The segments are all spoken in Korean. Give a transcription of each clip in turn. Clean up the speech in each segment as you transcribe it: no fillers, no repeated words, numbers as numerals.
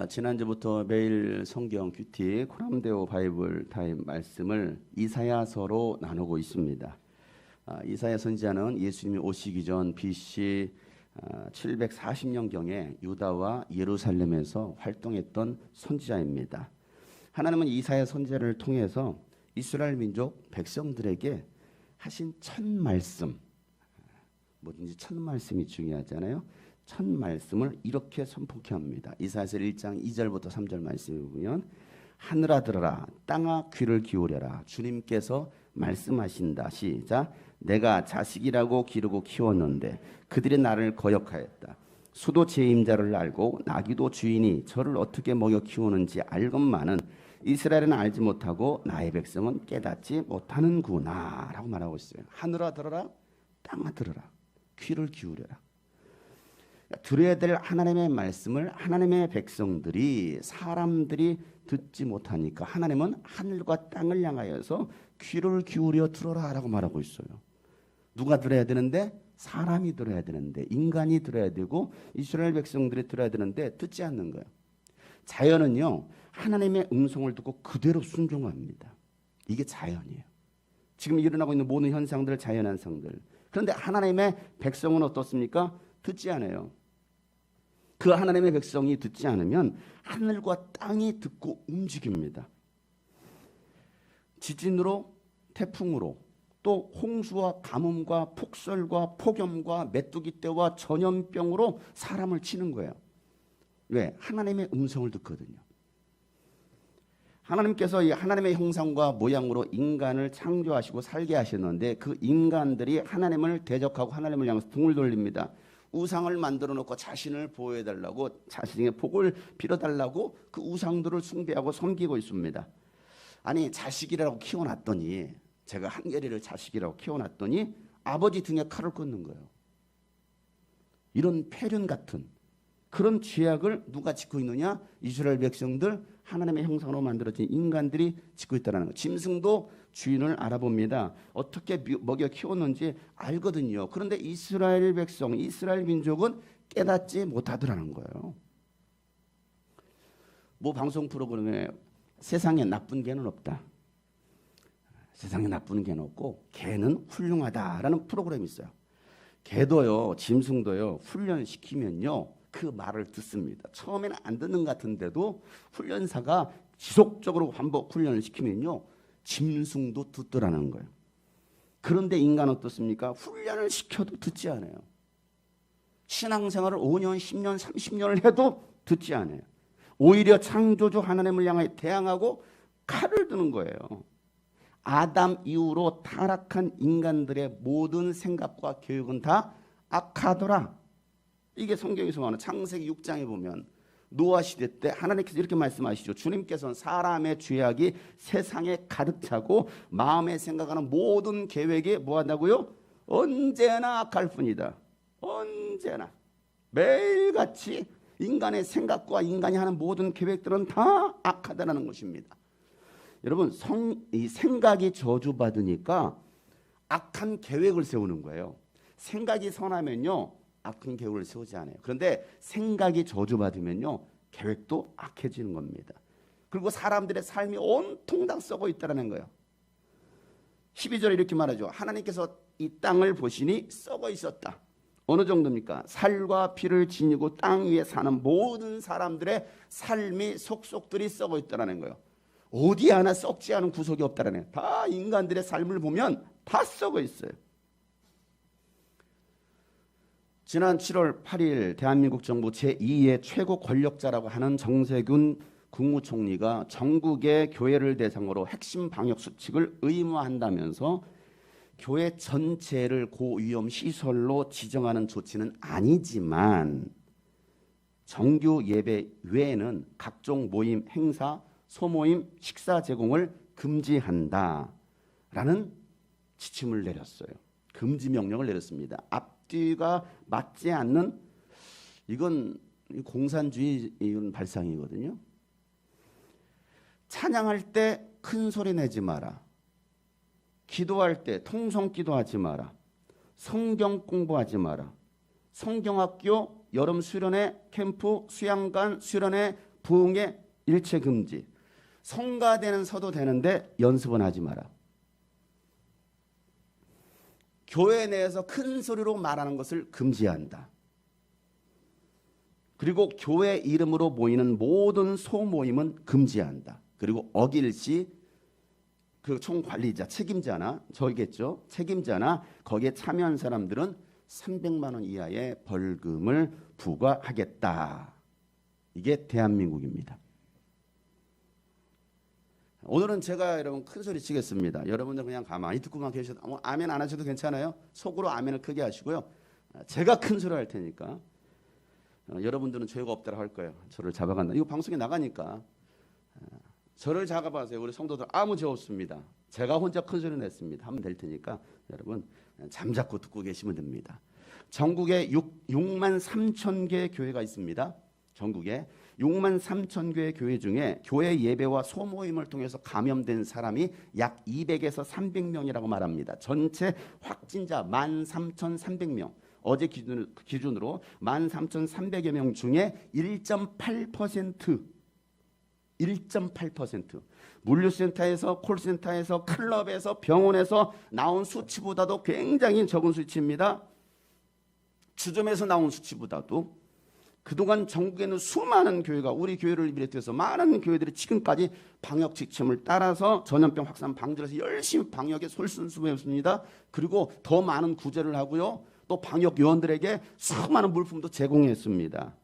지난주부터 매일 성경 큐티 코람데오 바이블 타임 말씀을 이사야서로 나누고 있습니다. 이사야 선지자는 예수님이 오시기 전 BC 740년경에 유다와 예루살렘에서 활동했던 선지자입니다. 하나님은 이사야 선지자를 통해서 이스라엘 민족 백성들에게 하신 첫 말씀, 뭐든지 첫 말씀이 중요하잖아요. 첫 말씀을 이렇게 선포케 합니다. 이사야서 1장 2절부터 3절 말씀을 보면 하늘아 들어라, 땅아 귀를 기울여라. 주님께서 말씀하신다. 시작. 내가 자식이라고 기르고 키웠는데 그들이 나를 거역하였다. 수도 제 임자를 알고 나귀도 주인이 저를 어떻게 먹여 키우는지 알건만은 이스라엘은 알지 못하고 나의 백성은 깨닫지 못하는구나 라고 말하고 있어요. 하늘아 들어라, 땅아 들어라, 귀를 기울여라. 들어야 될 하나님의 말씀을 하나님의 백성들이, 사람들이 듣지 못하니까 하나님은 하늘과 땅을 향하여서 귀를 기울여 들어라 라고 말하고 있어요. 누가 들어야 되는데? 사람이 들어야 되는데, 인간이 들어야 되고 이스라엘 백성들이 들어야 되는데 듣지 않는 거예요. 자연은요, 하나님의 음성을 듣고 그대로 순종합니다. 이게 자연이에요. 지금 일어나고 있는 모든 현상들, 자연 현상들. 그런데 하나님의 백성은 어떻습니까? 듣지 않아요. 그 하나님의 백성이 듣지 않으면 하늘과 땅이 듣고 움직입니다. 지진으로, 태풍으로, 또 홍수와 가뭄과 폭설과 폭염과 메뚜기떼와 전염병으로 사람을 치는 거예요. 왜? 하나님의 음성을 듣거든요. 하나님께서 이 하나님의 형상과 모양으로 인간을 창조하시고 살게 하셨는데 그 인간들이 하나님을 대적하고 하나님을 향해서 등을 돌립니다. 우상을 만들어 놓고 자신을 보호해달라고, 자신의 복을 빌어달라고 그 우상들을 숭배하고 섬기고 있습니다. 아니, 자식이라고 키워놨더니, 제가 한결이를 자식이라고 키워놨더니 아버지 등에 칼을 꽂는 거예요. 이런 폐륜 같은 그런 죄악을 누가 짓고 있느냐? 이스라엘 백성들, 하나님의 형상으로 만들어진 인간들이 짓고 있다는 거예요. 짐승도 주인을 알아봅니다. 어떻게 먹여 키웠는지 알거든요. 그런데 이스라엘 백성, 이스라엘 민족은 깨닫지 못하더라는 거예요. 뭐 방송 프로그램에 세상에 나쁜 개는 없다. 세상에 나쁜 개는 없고 개는 훌륭하다라는 프로그램이 있어요. 개도요, 짐승도요, 훈련시키면요, 그 말을 듣습니다. 처음에는 안 듣는 것 같은데도 훈련사가 지속적으로 반복 훈련을 시키면요, 짐승도 듣더라는 거예요. 그런데 인간은 어떻습니까? 훈련을 시켜도 듣지 않아요. 신앙생활을 5년, 10년, 30년을 해도 듣지 않아요. 오히려 창조주 하나님을 향해 대항하고 칼을 드는 거예요. 아담 이후로 타락한 인간들의 모든 생각과 교육은 다 악하더라. 이게 성경에서 말하는 창세기 6장에 보면 노아 시대 때 하나님께서 이렇게 말씀하시죠. 주님께서는 사람의 죄악이 세상에 가득 차고 마음에 생각하는 모든 계획이 뭐한다고요? 언제나 악할 뿐이다. 언제나 매일같이 인간의 생각과 인간이 하는 모든 계획들은 다 악하다는 것입니다. 여러분, 이 생각이 저주받으니까 악한 계획을 세우는 거예요. 생각이 선하면요, 악한 계획을 세우지 않아요. 그런데 생각이 저주받으면요, 계획도 악해지는 겁니다. 그리고 사람들의 삶이 온통 다 썩어 있다는 거예요. 12절에 이렇게 말하죠. 하나님께서 이 땅을 보시니 썩어 있었다. 어느 정도입니까? 살과 피를 지니고 땅 위에 사는 모든 사람들의 삶이 속속들이 썩어 있다는 거예요. 어디 하나 썩지 않은 구석이 없다는 거예요. 다 인간들의 삶을 보면 다 썩어 있어요. 지난 7월 8일 대한민국 정부 제2의 최고 권력자라고 하는 정세균 국무총리가 전국의 교회를 대상으로 핵심 방역 수칙을 의무화한다면서 교회 전체를 고위험 시설로 지정하는 조치는 아니지만 정규 예배 외에는 각종 모임, 행사, 소모임, 식사 제공을 금지한다라는 지침을 내렸어요. 금지 명령을 내렸습니다. 앞뒤가 맞지 않는, 이건 공산주의 발상이거든요. 찬양할 때 큰 소리 내지 마라. 기도할 때 통성 기도하지 마라. 성경 공부하지 마라. 성경학교, 여름 수련회, 캠프, 수양관, 수련회, 부흥회 일체 금지. 성가대는 서도 되는데 연습은 하지 마라. 교회 내에서 큰 소리로 말하는 것을 금지한다. 그리고 교회 이름으로 모이는 모든 소모임은 금지한다. 그리고 어길 시 그 총관리자, 책임자나 저이겠죠. 책임자나 거기에 참여한 사람들은 300만 원 이하의 벌금을 부과하겠다. 이게 대한민국입니다. 오늘은 제가 여러분 큰 소리 치겠습니다. 여러분들 그냥 가만히 듣고만 계셔도 아멘 안 하셔도 괜찮아요. 속으로 아멘을 크게 하시고요. 제가 큰 소리 할 테니까 여러분들은 죄가 없다고 할 거예요. 저를 잡아간다. 이거 방송에 나가니까 저를 잡아봐세요. 우리 성도들 아무 죄 없습니다. 제가 혼자 큰 소리 냈습니다. 하면 될 테니까 여러분 잠자코 듣고 계시면 됩니다. 전국에 6만 3천 개의 교회가 있습니다. 전국에 6만 3천 개의 교회 중에 교회 예배와 소모임을 통해서 감염된 사람이 약 200에서 300명이라고 말합니다. 전체 확진자 13,300명. 어제 기준으로 13,300여 명 중에 1.8% 물류센터에서 콜센터에서 클럽에서 병원에서 나온 수치보다도 굉장히 적은 수치입니다. 주점에서 나온 수치보다도 그동안 전국에는 수많은 교회가 우리 교회를 비롯해서 많은 교회들이 지금까지 방역 지침을 따라서 전염병 확산 방지를 해서 열심히 방역에 솔선수범했습니다. 그리고 더 많은 구제를 하고요. 또 방역 요원들에게 수많은 물품도 제공했습니다.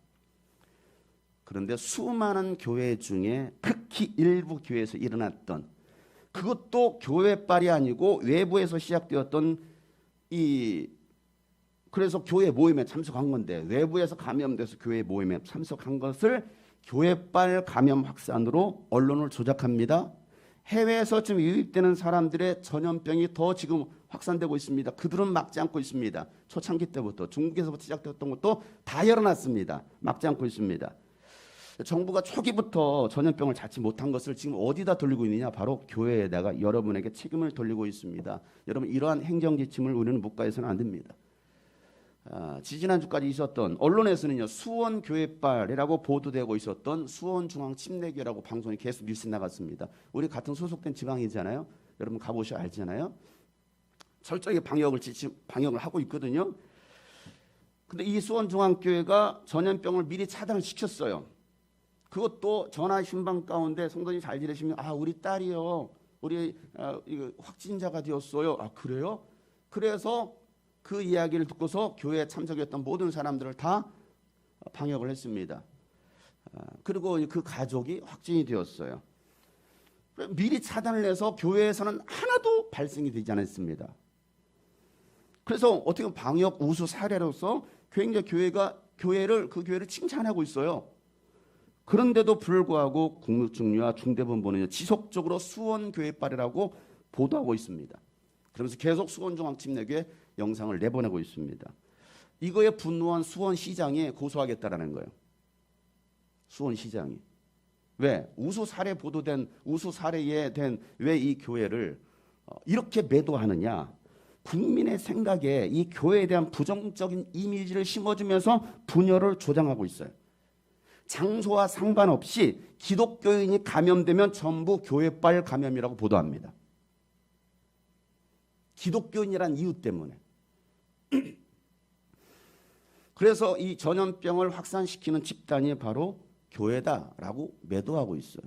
그런데 수많은 교회 중에 특히 일부 교회에서 일어났던 그것도 교회빨이 아니고 외부에서 시작되었던 그래서 교회 모임에 참석한 건데 외부에서 감염돼서 교회 모임에 참석한 것을 교회빨 감염 확산으로 언론을 조작합니다. 해외에서 지금 유입되는 사람들의 전염병이 더 지금 확산되고 있습니다. 그들은 막지 않고 있습니다. 초창기 때부터 중국에서부터 시작되었던 것도 다 열어놨습니다. 막지 않고 있습니다. 정부가 초기부터 전염병을 잡지 못한 것을 지금 어디다 돌리고 있느냐? 바로 교회에다가 여러분에게 책임을 돌리고 있습니다. 여러분 이러한 행정지침을 우리는 묵과해서는 안 됩니다. 지지난주까지 있었던 언론에서는요 수원교회빨이라고 보도되고 있었던 수원중앙침례교회라고 방송이 계속 뉴스 나갔습니다. 우리 같은 소속된 지방이잖아요. 여러분 가보셔야 알잖아요. 철저하게 방역을 하고 있거든요. 근데 이 수원중앙교회가 전염병을 미리 차단을 시켰어요. 그것도 전화 신방 가운데 성도님 잘 지내시면 우리 딸이요 우리 이거 확진자가 되었어요. 그래요? 그래서 그 이야기를 듣고서 교회에 참석했던 모든 사람들을 다 방역을 했습니다. 그리고 그 가족이 확진이 되었어요. 미리 차단을 해서 교회에서는 하나도 발생이 되지 않았습니다. 그래서 어떻게 보면 방역 우수 사례로서 굉장히 그 교회를 칭찬하고 있어요. 그런데도 불구하고 국무총리와 중대본부는 지속적으로 수원교회빨이라고 보도하고 있습니다. 그러면서 계속 수원중앙침례교회 영상을 내보내고 있습니다. 이거에 분노한 수원시장이 고소하겠다라는 거예요. 수원시장이. 왜? 우수 사례에 된 왜 이 교회를 이렇게 매도하느냐? 국민의 생각에 이 교회에 대한 부정적인 이미지를 심어주면서 분열을 조장하고 있어요. 장소와 상관없이 기독교인이 감염되면 전부 교회빨 감염이라고 보도합니다. 기독교인이란 이유 때문에. 그래서 이 전염병을 확산시키는 집단이 바로 교회다라고 매도하고 있어요.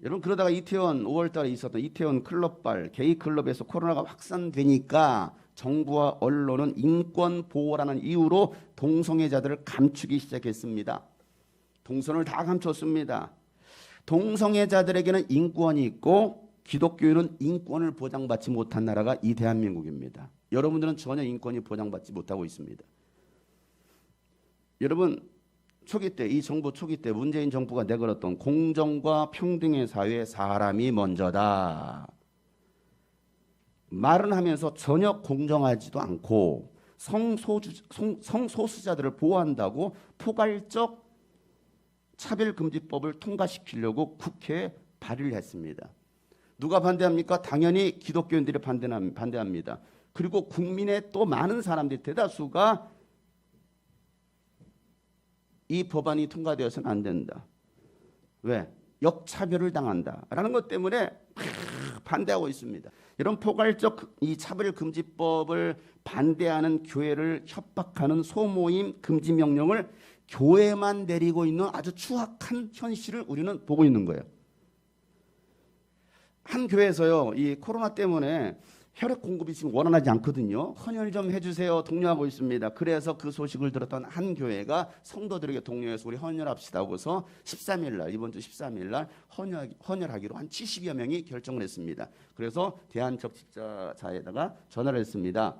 여러분 그러다가 이태원 5월달에 있었던 이태원 클럽발 게이클럽에서 코로나가 확산되니까 정부와 언론은 인권 보호라는 이유로 동성애자들을 감추기 시작했습니다. 동선을 다 감췄습니다. 동성애자들에게는 인권이 있고 기독교인은 인권을 보장받지 못한 나라가 이 대한민국입니다. 여러분들은 전혀 인권이 보장받지 못하고 있습니다. 여러분 이 정부 초기 때 문재인 정부가 내걸었던 공정과 평등의 사회에 사람이 먼저다. 말은 하면서 전혀 공정하지도 않고 성소수자들을 보호한다고 포괄적 차별금지법을 통과시키려고 국회에 발의를 했습니다. 누가 반대합니까? 당연히 기독교인들이 반대합니다. 그리고 국민의 또 많은 사람들이 대다수가 이 법안이 통과되어서는 안 된다. 왜? 역차별을 당한다라는 것 때문에 반대하고 있습니다. 이런 포괄적 이 차별금지법을 반대하는 교회를 협박하는 소모임 금지 명령을 교회만 내리고 있는 아주 추악한 현실을 우리는 보고 있는 거예요. 한 교회에서요, 이 코로나 때문에 혈액 공급이 지금 원활하지 않거든요. 헌혈 좀 해주세요. 독려하고 있습니다. 그래서 그 소식을 들었던 한 교회가 성도들에게 독려해서 우리 헌혈합시다 하고서 13일 날, 이번 주 13일 날 헌혈하기로 한 70여 명이 결정을 했습니다. 그래서 대한적십자자에다가 전화를 했습니다.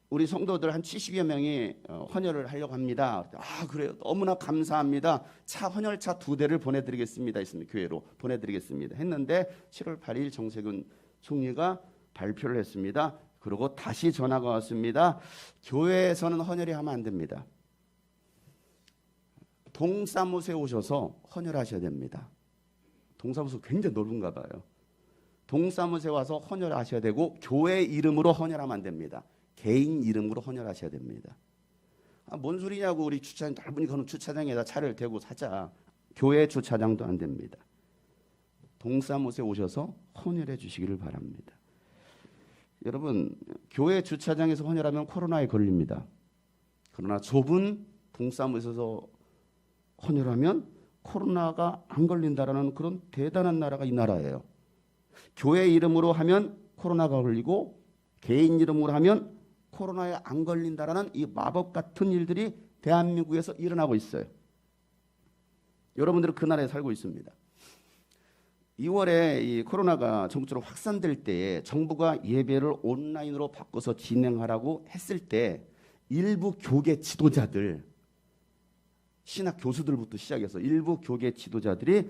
우리 성도들 한 70여 명이 헌혈을 하려고 합니다. 아, 그래요. 너무나 감사합니다. 헌혈차 2대를 보내드리겠습니다. 했습니다. 교회로 보내드리겠습니다. 했는데 7월 8일 정세균 총리가 발표를 했습니다. 그리고 다시 전화가 왔습니다. 교회에서는 헌혈이 하면 안 됩니다. 동사무소에 오셔서 헌혈하셔야 됩니다. 동사무소 굉장히 넓은가 봐요. 동사무소에 와서 헌혈하셔야 되고 교회 이름으로 헌혈하면 안 됩니다. 개인 이름으로 헌혈하셔야 됩니다. 뭔 소리냐고. 우리 주차장 넓으니 그런 주차장에다 차를 대고 사자. 교회 주차장도 안 됩니다. 동사무소에 오셔서 헌혈해 주시기를 바랍니다. 여러분, 교회 주차장에서 헌혈하면 코로나에 걸립니다. 그러나 좁은 동사무소에서 헌혈하면 코로나가 안 걸린다라는 그런 대단한 나라가 이 나라예요. 교회 이름으로 하면 코로나가 걸리고 개인 이름으로 하면 코로나에 안 걸린다라는 이 마법 같은 일들이 대한민국에서 일어나고 있어요. 여러분들은 그 나라에 살고 있습니다. 2월에 이 코로나가 전국적으로 확산될 때에 정부가 예배를 온라인으로 바꿔서 진행하라고 했을 때 일부 교계 지도자들, 신학 교수들부터 시작해서 일부 교계 지도자들이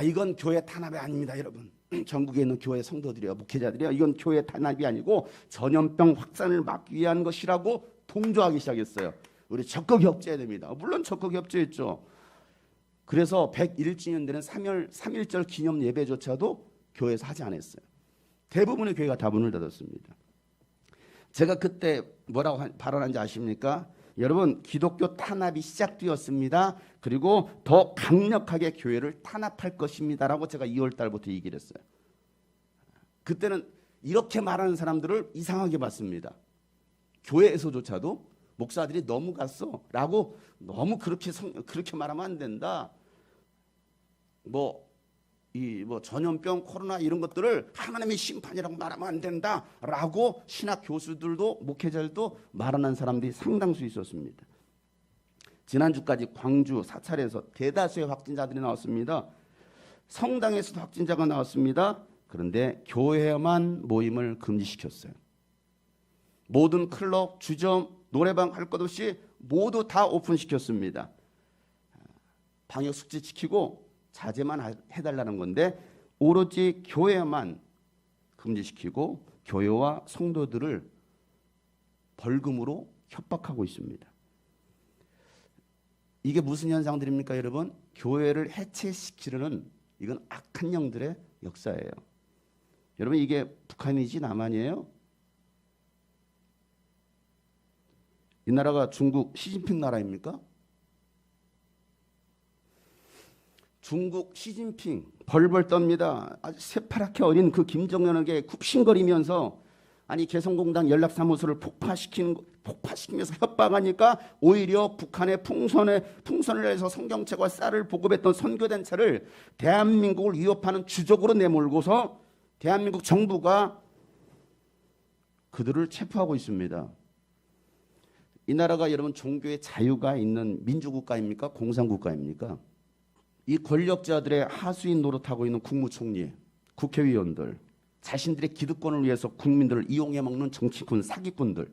이건 교회 탄압이 아닙니다, 여러분. 전국에 있는 교회 성도들이요, 목회자들이요, 이건 교회 탄압이 아니고 전염병 확산을 막기 위한 것이라고 동조하기 시작했어요. 우리 적극 협조해야 됩니다. 물론 적극 협조했죠. 그래서 101주년 되는 3.1절 기념 예배조차도 교회에서 하지 않았어요. 대부분의 교회가 다 문을 닫았습니다. 제가 그때 뭐라고 발언한지 아십니까? 여러분, 기독교 탄압이 시작되었습니다. 그리고 더 강력하게 교회를 탄압할 것입니다라고 제가 2월 달부터 얘기를 했어요. 그때는 이렇게 말하는 사람들을 이상하게 봤습니다. 교회에서조차도 목사들이 너무 갔어 라고, 너무 그렇게 말하면 안 된다. 전염병, 코로나 이런 것들을 하나님의 심판이라고 말하면 안 된다라고 신학 교수들도 목회자들도 말하는 사람들이 상당수 있었습니다. 지난주까지 광주 사찰에서 대다수의 확진자들이 나왔습니다. 성당에서도 확진자가 나왔습니다. 그런데 교회만 모임을 금지시켰어요. 모든 클럽, 주점, 노래방 할 것 없이 모두 다 오픈시켰습니다. 방역 수칙 지키고 자제만 해달라는 건데 오로지 교회만 금지시키고 교회와 성도들을 벌금으로 협박하고 있습니다. 이게 무슨 현상들입니까, 여러분? 교회를 해체시키려는, 이건 악한 영들의 역사예요. 여러분, 이게 북한이지 남한이에요? 이 나라가 중국 시진핑 나라입니까? 중국 시진핑 벌벌 떱니다. 아주 새파랗게 어린 그 김정은에게 굽신거리면서 개성공단 연락사무소를 폭파시키면서 협박하니까 오히려 북한에 풍선을 내서 성경책과 쌀을 보급했던 선교단체를 대한민국을 위협하는 주적으로 내몰고서 대한민국 정부가 그들을 체포하고 있습니다. 이 나라가 여러분 종교의 자유가 있는 민주국가입니까? 공산국가입니까? 이 권력자들의 하수인 노릇하고 있는 국무총리, 국회의원들, 자신들의 기득권을 위해서 국민들을 이용해 먹는 정치꾼, 사기꾼들.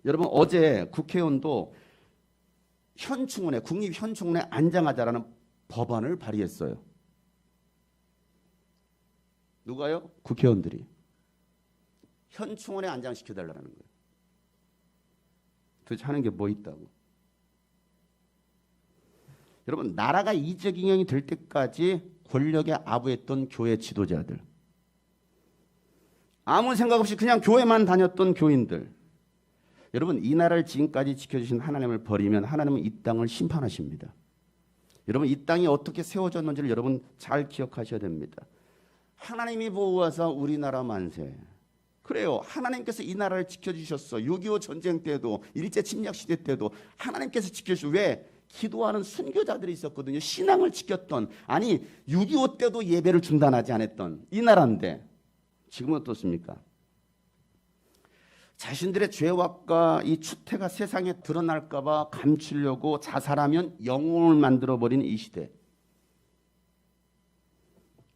여러분, 어제 국회의원도 국립현충원에 안장하자라는 법안을 발의했어요. 누가요? 국회의원들이. 현충원에 안장시켜달라는 거예요. 도대체 하는 게 뭐 있다고. 여러분, 나라가 이재경영이 될 때까지 권력에 아부했던 교회 지도자들, 아무 생각 없이 그냥 교회만 다녔던 교인들, 여러분 이 나라를 지금까지 지켜주신 하나님을 버리면 하나님은 이 땅을 심판하십니다. 여러분 이 땅이 어떻게 세워졌는지를 여러분 잘 기억하셔야 됩니다. 하나님이 보호하사 우리나라 만세. 그래요. 하나님께서 이 나라를 지켜주셨어. 6.25 전쟁 때도 일제 침략 시대 때도 하나님께서 지켜주셨어. 왜? 기도하는 순교자들이 있었거든요. 신앙을 지켰던, 아니 6.25 때도 예배를 중단하지 않았던 이 나라인데 지금은 어떻습니까? 자신들의 죄악과 이 추태가 세상에 드러날까 봐 감추려고 자살하면 영웅을 만들어버린 이 시대.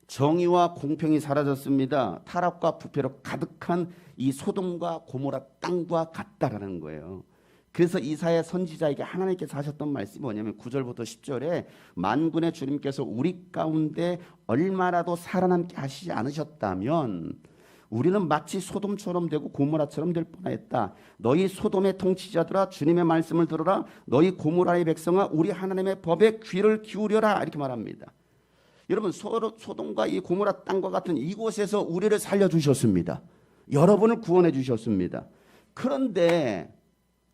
정의와 공평이 사라졌습니다. 타락과 부패로 가득한 이 소돔과 고모라 땅과 같다라는 거예요. 그래서 이사야 선지자에게 하나님께서 하셨던 말씀이 뭐냐면 9절부터 10절에 만군의 주님께서 우리 가운데 얼마라도 살아남게 하시지 않으셨다면 우리는 마치 소돔처럼 되고 고모라처럼 될 뻔했다. 너희 소돔의 통치자들아 주님의 말씀을 들어라. 너희 고모라의 백성아 우리 하나님의 법에 귀를 기울여라. 이렇게 말합니다. 여러분 소돔과 이 고모라 땅과 같은 이곳에서 우리를 살려주셨습니다. 여러분을 구원해 주셨습니다. 그런데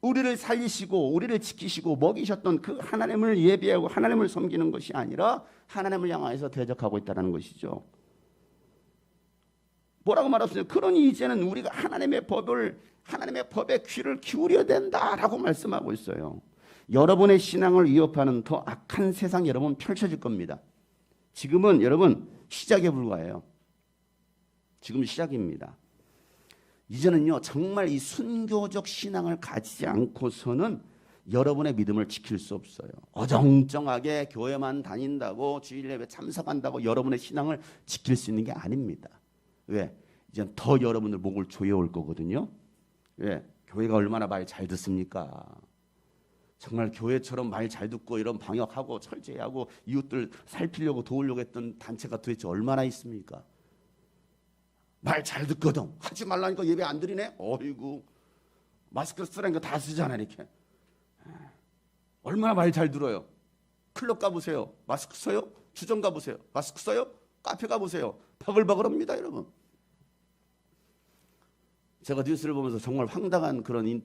우리를 살리시고 우리를 지키시고 먹이셨던 그 하나님을 예배하고 하나님을 섬기는 것이 아니라 하나님을 향해서 대적하고 있다는 것이죠. 뭐라고 말했어요? 그러니 이제는 우리가 하나님의 법에 귀를 기울여야 된다라고 말씀하고 있어요. 여러분의 신앙을 위협하는 더 악한 세상 여러분 펼쳐질 겁니다. 지금은 여러분 시작에 불과해요. 지금 시작입니다. 이제는요 정말 이 순교적 신앙을 가지지 않고서는 여러분의 믿음을 지킬 수 없어요. 어정쩡하게 교회만 다닌다고 주일 예배 참석한다고 여러분의 신앙을 지킬 수 있는 게 아닙니다. 왜? 이제 더 여러분들 목을 조여올 거거든요. 왜? 교회가 얼마나 말 잘 듣습니까? 정말 교회처럼 말 잘 듣고 이런 방역하고 철저히하고 이웃들 살피려고 도우려고 했던 단체가 도대체 얼마나 있습니까? 말 잘 듣거든. 하지 말라니까 예배 안 드리네. 어이구 마스크 쓰라니까 다 쓰잖아 이렇게. 얼마나 말 잘 들어요. 클럽 가보세요. 마스크 써요? 주점 가보세요. 마스크 써요? 카페 가보세요. 바글바글합니다 여러분. 제가 뉴스를 보면서 정말 황당한 그런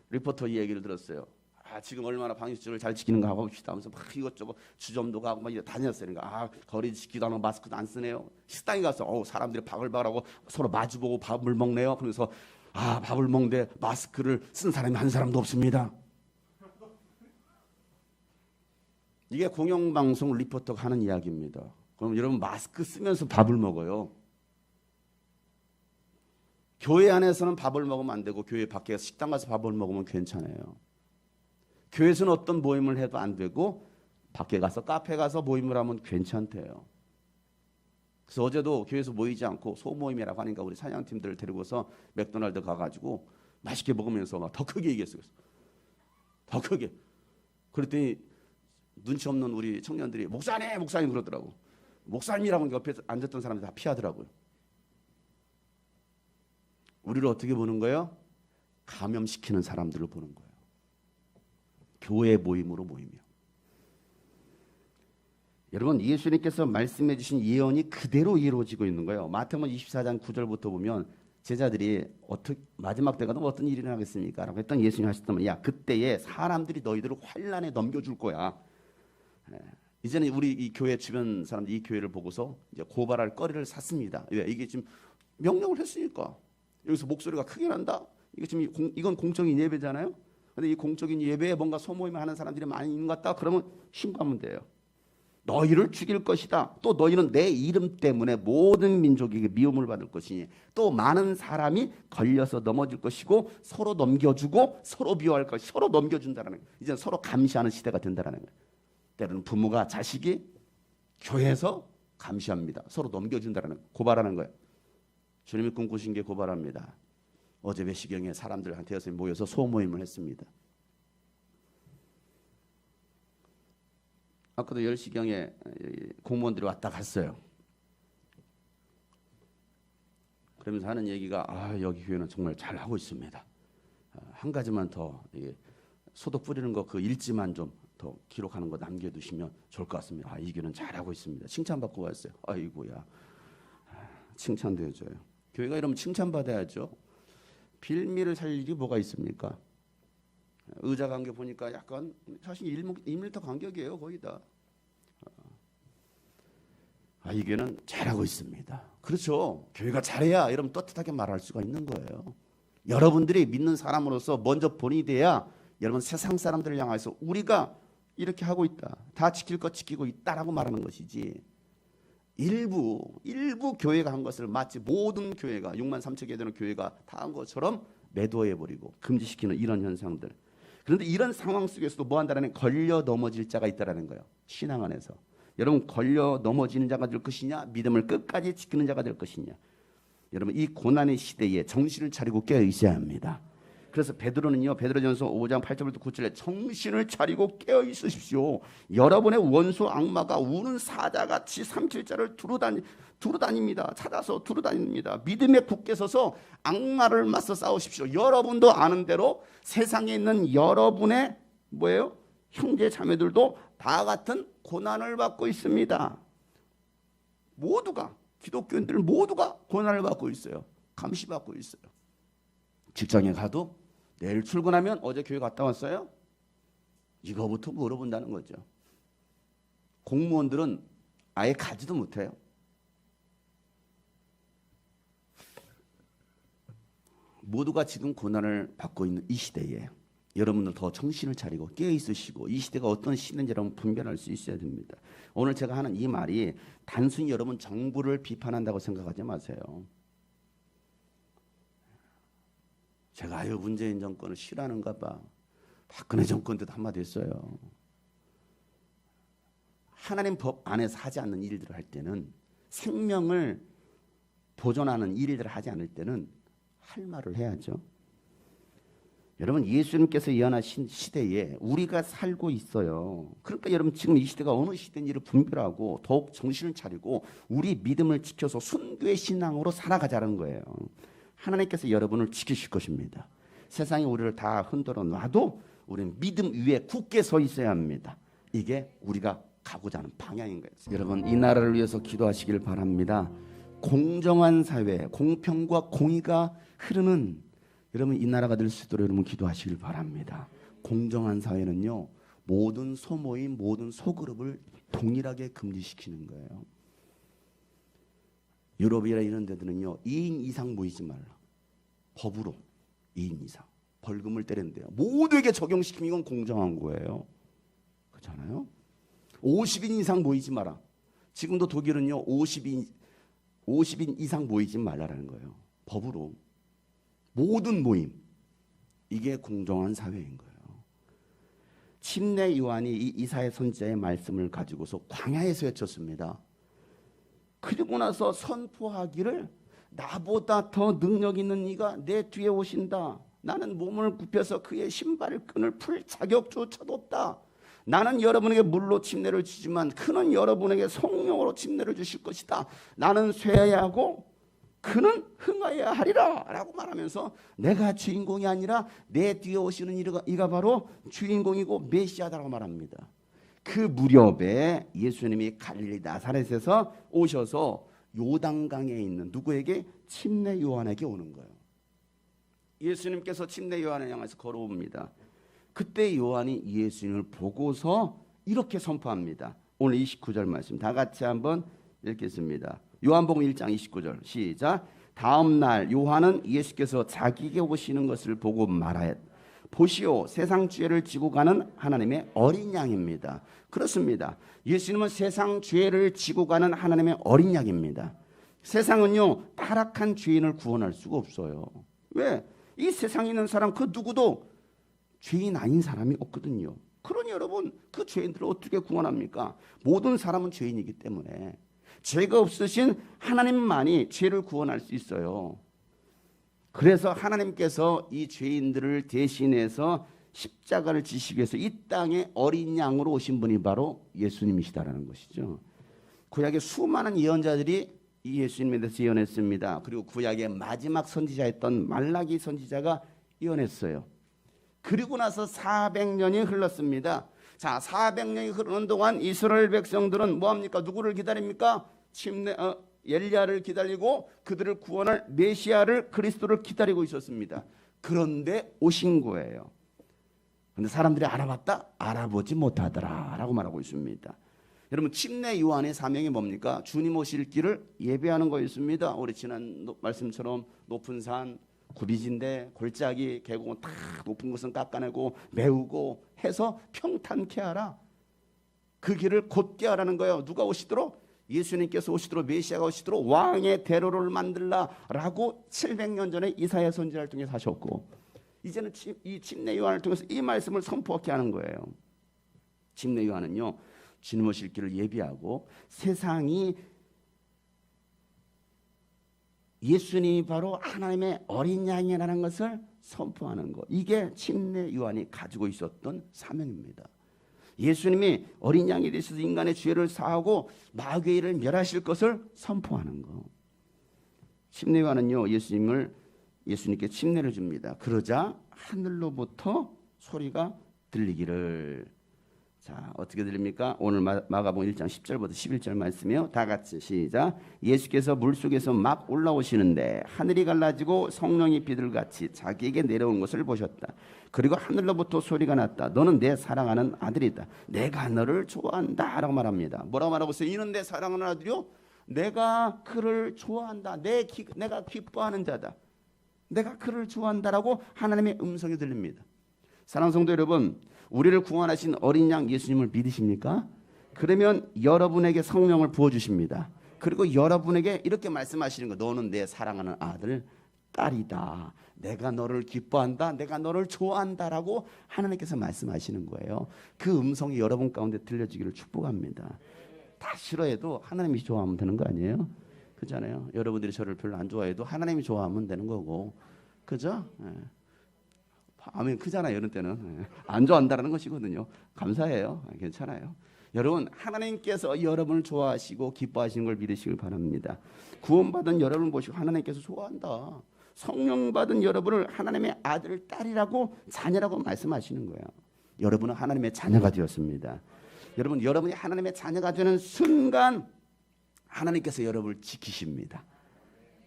리포터 이야기를 들었어요. 지금 얼마나 방역수칙을 잘 지키는가 하고 봅시다 하면서 막 이것저것 주점도 가고 막 다녔어요. 그러니까 거리 지키도 안 하고 마스크도 안 쓰네요. 식당에 가서 사람들이 바글바글하고 서로 마주보고 밥을 먹네요. 그래서 밥을 먹는데 마스크를 쓴 사람이 한 사람도 없습니다. 이게 공영방송 리포터가 하는 이야기입니다. 그럼 여러분 마스크 쓰면서 밥을 먹어요. 교회 안에서는 밥을 먹으면 안 되고 교회 밖에 식당 가서 밥을 먹으면 괜찮아요. 교회에서는 어떤 모임을 해도 안 되고 밖에 가서 카페 가서 모임을 하면 괜찮대요. 그래서 어제도 교회에서 모이지 않고 소모임이라고 하니까 우리 사냥팀들을 데리고서 맥도날드 가가지고 맛있게 먹으면서 막 더 크게 얘기했어요. 더 크게. 그랬더니 눈치 없는 우리 청년들이 목사님 그러더라고. 목사님이라고 옆에 앉았던 사람들 다 피하더라고요. 우리를 어떻게 보는 거예요? 감염시키는 사람들을 보는 거예요. 교회 모임으로 모이며. 여러분 예수님께서 말씀해 주신 예언이 그대로 이루어지고 있는 거예요. 마태복음 24장 9절부터 보면 제자들이 마지막 때가 어떤 일이 일어나겠습니까? 라고 했던 예수님이 하셨던 야 그때에 사람들이 너희들을 환난에 넘겨줄 거야. 이제는 우리 이 교회 주변 사람들이 이 교회를 보고서 이제 고발할 거리를 샀습니다. 왜? 이게 지금 명령을 했으니까. 여기서 목소리가 크게 난다. 이건 공적인 예배잖아요. 근데 이 공적인 예배에 뭔가 소모임을 하는 사람들이 많이 있는 것 같다. 그러면 신고하면 돼요. 너희를 죽일 것이다. 또 너희는 내 이름 때문에 모든 민족에게 미움을 받을 것이니 또 많은 사람이 걸려서 넘어질 것이고 서로 넘겨주고 서로 비호할 것이 서로 넘겨준다라는 거예요. 이제 서로 감시하는 시대가 된다라는 거예요. 때로는 부모가 자식이 교회에서 감시합니다. 서로 넘겨준다라는 거예요. 고발하는 거예요. 주님이 꿈꾸신 게 고발합니다. 어제 몇 시경에 사람들한테 모여서 소모임을 했습니다. 아까도 10시경에 공무원들이 왔다 갔어요. 그러면서 하는 얘기가 여기 교회는 정말 잘하고 있습니다. 한 가지만 더 소독 뿌리는 거 그 일지만 좀 더 기록하는 거 남겨두시면 좋을 것 같습니다. 이 교회는 잘하고 있습니다. 칭찬받고 왔어요. 아이고야. 칭찬도 해줘요. 교회가 이러면 칭찬받아야죠. 빌미를 살 일이 뭐가 있습니까? 의자 간격 보니까 약간 사실 1m 간격이에요. 거의 다. 이 교회는 잘하고 있습니다. 그렇죠. 교회가 잘해야 여러분 떳떳하게 말할 수가 있는 거예요. 여러분들이 믿는 사람으로서 먼저 본이 돼야 여러분 세상 사람들을 향해서 우리가 이렇게 하고 있다. 다 지킬 것 지키고 있다라고 말하는 것이지. 일부 교회가 한 것을 마치 모든 교회가 6만 3천 개 되는 교회가 다 한 것처럼 매도해버리고 금지시키는 이런 현상들. 그런데 이런 상황 속에서도 뭐 한다라는 걸려 넘어질 자가 있다라는 거예요. 신앙 안에서. 여러분 걸려 넘어지는 자가 될 것이냐 믿음을 끝까지 지키는 자가 될 것이냐. 여러분 이 고난의 시대에 정신을 차리고 깨어 있어야 합니다. 그래서 베드로는요 베드로전서 5장 8절부터 9절에 정신을 차리고 깨어 있으십시오. 여러분의 원수 악마가 우는 사자같이 삼킬자를 두루다닙니다. 찾아서 두루다닙니다. 믿음에 굳게 서서 악마를 맞서 싸우십시오. 여러분도 아는 대로 세상에 있는 여러분의 뭐예요? 형제 자매들도 다 같은 고난을 받고 있습니다. 모두가 기독교인들 모두가 고난을 받고 있어요. 감시받고 있어요. 직장에 가도 내일 출근하면 어제 교회 갔다 왔어요? 이거부터 물어본다는 거죠. 공무원들은 아예 가지도 못해요. 모두가 지금 고난을 받고 있는 이 시대에 여러분들 더 정신을 차리고 깨어 있으시고 이 시대가 어떤 시대인지 여러분 분별할 수 있어야 됩니다. 오늘 제가 하는 이 말이 단순히 여러분 정부를 비판한다고 생각하지 마세요. 제가 문재인 정권을 싫어하는가 봐. 박근혜 정권 때도 한마디 했어요. 하나님 법 안에서 하지 않는 일들을 할 때는 생명을 보존하는 일들을 하지 않을 때는 할 말을 해야죠. 여러분 예수님께서 예언하신 시대에 우리가 살고 있어요. 그러니까 여러분 지금 이 시대가 어느 시대인지를 분별하고 더욱 정신을 차리고 우리 믿음을 지켜서 순교의 신앙으로 살아가자는 거예요. 하나님께서 여러분을 지키실 것입니다. 세상이 우리를 다 흔들어 놔도 우리는 믿음 위에 굳게 서 있어야 합니다. 이게 우리가 가고자 하는 방향인 거예요. 여러분 이 나라를 위해서 기도하시길 바랍니다. 공정한 사회, 공평과 공의가 흐르는 여러분 이 나라가 될 수 있도록 여러분 기도하시길 바랍니다. 공정한 사회는요 모든 소모임, 모든 소그룹을 동일하게 금지시키는 거예요. 유럽이나 이런 데들은요 2인 이상 모이지 말라. 법으로 2인 이상 벌금을 때린대요. 모두에게 적용시키면 이건 공정한 거예요. 그렇잖아요. 50인 이상 모이지 마라. 지금도 독일은요 50인 이상 모이지 말라라는 거예요. 법으로 모든 모임 이게 공정한 사회인 거예요. 침례 요한이 이 이사야 선지자의 말씀을 가지고서 광야에서 외쳤습니다. 그리고 나서 선포하기를 나보다 더 능력 있는 이가 내 뒤에 오신다. 나는 몸을 굽혀서 그의 신발을 끈을 풀 자격조차도 없다. 나는 여러분에게 물로 침례를 주지만 그는 여러분에게 성령으로 침례를 주실 것이다. 나는 쇠해야 하고 그는 흥하여야 하리라 라고 말하면서 내가 주인공이 아니라 내 뒤에 오시는 이가 바로 주인공이고 메시아다라고 말합니다. 그 무렵에 예수님이 갈릴리 나사렛에서 오셔서 요단강에 있는 누구에게? 침례 요한에게 오는 거예요. 예수님께서 침례 요한을 향해서 걸어옵니다. 그때 요한이 예수님을 보고서 이렇게 선포합니다. 오늘 29절 말씀 다 같이 한번 읽겠습니다. 요한복음 1장 29절 시작. 다음 날 요한은 예수께서 자기에게 오시는 것을 보고 말하였다. 보시오 세상 죄를 지고 가는 하나님의 어린 양입니다. 그렇습니다. 예수님은 세상 죄를 지고 가는 하나님의 어린 양입니다. 세상은요 타락한 죄인을 구원할 수가 없어요. 왜? 이 세상에 있는 사람 그 누구도 죄인 아닌 사람이 없거든요. 그러니 여러분 그 죄인들을 어떻게 구원합니까? 모든 사람은 죄인이기 때문에 죄가 없으신 하나님만이 죄를 구원할 수 있어요. 그래서 하나님께서 이 죄인들을 대신해서 십자가를 지시기 위해서 이 땅에 어린 양으로 오신 분이 바로 예수님이시다라는 것이죠. 구약의 수많은 예언자들이 이 예수님에 대해서 예언했습니다. 그리고 구약의 마지막 선지자였던 말라기 선지자가 예언했어요. 그리고 나서 400년이 흘렀습니다. 자, 400년이 흐르는 동안 이스라엘 백성들은 뭐합니까? 누구를 기다립니까? 엘리야를 기다리고 그들을 구원할 메시아를 그리스도를 기다리고 있었습니다. 그런데 오신 거예요. 근데 사람들이 알아봤다? 알아보지 못하더라 라고 말하고 있습니다. 여러분 침례 요한의 사명이 뭡니까? 주님 오실 길을 예배하는 거였습니다. 우리 지난 말씀처럼 높은 산, 구비진대, 골짜기, 계곡은 다 높은 것은 깎아내고 메우고 해서 평탄케 하라. 그 길을 곧게 하라는 거예요. 누가 오시도록? 예수님께서 오시도록, 메시아가 오시도록 왕의 대로를 만들라라고 700년 전에 이사야 선지자를 통해서 하셨고, 이제는 이 침례 요한을 통해서 이 말씀을 선포하게 하는 거예요. 침례 요한은요, 주님 오실 길을 예비하고 세상이 예수님이 바로 하나님의 어린 양이라는 것을 선포하는 것, 이게 침례 요한이 가지고 있었던 사명입니다. 예수님이 어린 양이 되셔서 인간의 죄를 사하고 마귀를 멸하실 것을 선포하는 것. 침례 요한은요, 예수님께 침례를 줍니다. 그러자 하늘로부터 소리가 들리기를. 자, 어떻게 들립니까? 오늘 마가복음 1장 10절부터 11절 말씀이요. 다 같이 시작. 예수께서 물속에서 막 올라오시는데 하늘이 갈라지고 성령이 비둘같이 자기에게 내려오는 것을 보셨다. 그리고 하늘로부터 소리가 났다. 너는 내 사랑하는 아들이다. 내가 너를 좋아한다 라고 말합니다. 뭐라고 말하고 있어요? 이는 내 사랑하는 아들이요, 내가 그를 좋아한다. 내가 기뻐하는 자다. 내가 그를 좋아한다라고 하나님의 음성이 들립니다. 사랑하는 성도 여러분, 우리를 구원하신 어린 양 예수님을 믿으십니까? 그러면 여러분에게 성령을 부어주십니다. 그리고 여러분에게 이렇게 말씀하시는 거, 너는 내 사랑하는 아들, 딸이다. 내가 너를 기뻐한다. 내가 너를 좋아한다라고 하나님께서 말씀하시는 거예요. 그 음성이 여러분 가운데 들려지기를 축복합니다. 다 싫어해도 하나님이 좋아하면 되는 거 아니에요? 그렇잖아요. 여러분들이 저를 별로 안 좋아해도 하나님이 좋아하면 되는 거고, 그죠? 예. 아멘 크잖아요. 이런 때는 안 좋아한다는 것이거든요. 감사해요. 괜찮아요. 여러분, 하나님께서 여러분을 좋아하시고 기뻐하시는 걸 믿으시길 바랍니다. 구원받은 여러분 보시고 하나님께서 좋아한다. 성령 받은 여러분을 하나님의 아들, 딸이라고, 자녀라고 말씀하시는 거예요. 여러분은 하나님의 자녀가 되었습니다. 여러분, 여러분이 하나님의 자녀가 되는 순간 하나님께서 여러분을 지키십니다.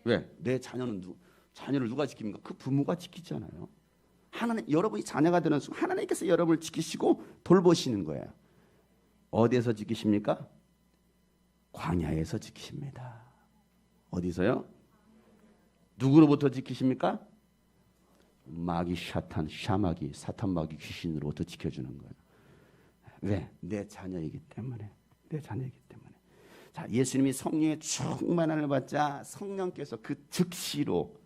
왜? 내 자녀를 누가 지킵니까? 그 부모가 지키잖아요. 하나님, 여러분이 자녀가 되는 순간 하나님께서 여러분을 지키시고 돌보시는 거예요. 어디에서 지키십니까? 광야에서 지키십니다. 어디서요? 누구로부터 지키십니까? 마귀, 샤마귀, 사탄 마귀 귀신으로부터 지켜주는 거예요. 왜? 내 자녀이기 때문에. 내 자녀이기 때문에. 자, 예수님이 성령의 충만함을 받자 성령께서 그 즉시로,